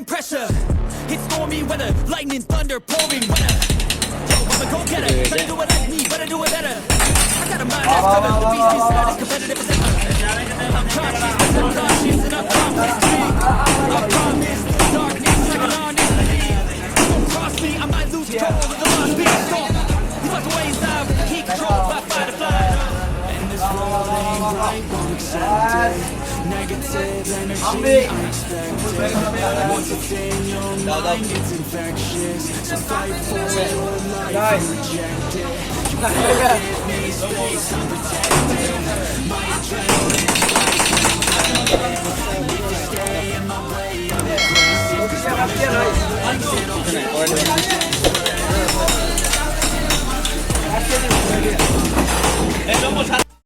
Pressure, it's stormy weather, lightning, thunder, pouring weather. Yo, I'm a go-getter, try to do it like me, but I do it better. I got a mind that's covered, the beast inside is competitive as ever. I'm conscious, subconscious, and I'm complex. I promise, darkness, like an honest thing. Don't cross me, I might lose control of the lost beat storm. These are the ways I keep control by fire to fly. And this world ain't right, won't accept it. Negative energy unexpected. Once it's in your mind, it's infectious. So fight for your life and reject it. You give me space, I'm protected. My adrenaline